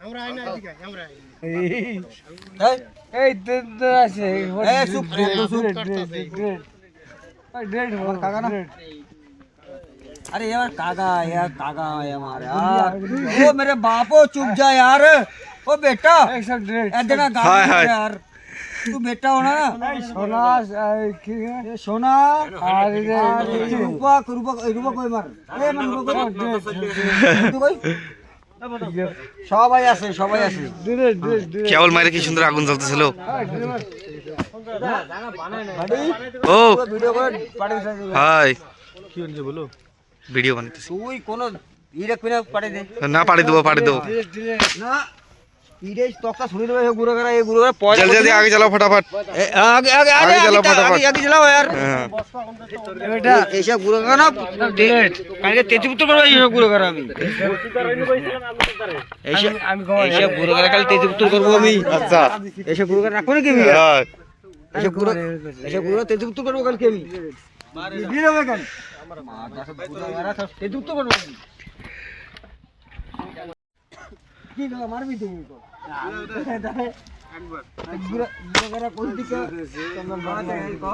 আমরা আইনা এদিকে আমরা এই তো আছে ए सुप डेढ़ काका ना अरे यार काका है हमारे यार ओ मेरे बापो चुप जा यार ओ बेटा इतना गाली यार तू बेटा होना ना सोना की है सोना अरे रूपा रूपा कोई मार ए मन तू कोई সবাই আছে কেবল মাইরে কি সুন্দর আগুন জ্বলতেছিল ও ভিডিও করে পাঠিয়ে হাই কি হচ্ছে বলো ভিডিও বানাইতেছি তুই কোন ইরেক পিনা পাঠিয়ে দে না পাড়ি দেবো না ইরে তক্তা ছুড়ে দেবে গুরু করা এই গুরু করা পয়সা জলদি জলদি আগে চালাও फटाफट আগে চালাও फटाफट আগে চালাও यार হ্যাঁ বেটা এইসব গুরু করা না কালকে তেজপুত্র করব এইসব গুরু করা আমি এইসব গুরু করা কাল তেজপুত্র করব আমি আচ্ছা এইসব গুরু করা রাখো নাকি আমি হ্যাঁ এইসব গুরু তেজপুত্র করব কালকে আমি দিয়ে দেবে কাল তেজপুত্র করব কি গলা মারবি তুই তো একবার গুরু করা কোন দিকে তোমরা মারতে কো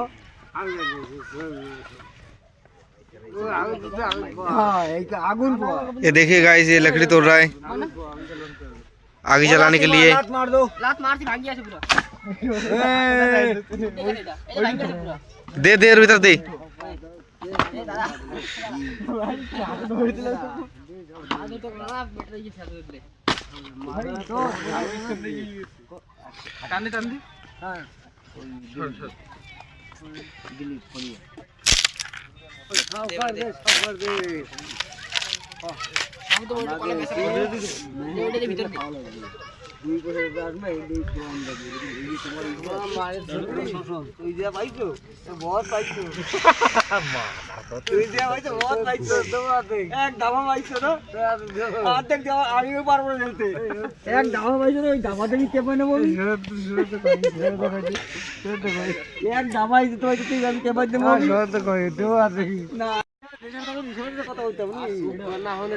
हाँ एक आगुन को ये देखिए गाइस ये लकड़ी तोड़ रहा है आगे जलाने के लिए लात मार दो लात मारती भाग गया से पूरा दे दे भीतर दे आगे तो बड़ा बैटरी ये फेंक दे हटाने टांदी हां गिली पड़ी हम तो वो कॉलम में से दे भीतर दे দুই করে দাস না এই দুই কম লাগে এই তোমার মারে তুই দিয়া পাইছো তো বহুত পাইছো তুই দিয়া পাইছো বহুত পাইছো তোমাতে এক দামা পাইছো না আর্ধেক দামা আমিও পারবো না দিতে এক দামা পাইছো না ওই দামাতে কি কে পাইনা বলি এক দামাই দিতে হইতো তুই আমি কে পাইতে বলি तो कोई दो आते না কথা হইতো না হলে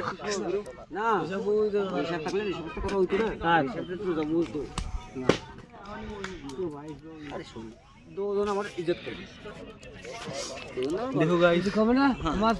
না হিসাব থাকলে হিসাব তো কথা হইতো না হিসাব তো যাবো তো না আরে শুন দো জন আমার ইজ্জত করবে দেখো গাইস दिखाओ ना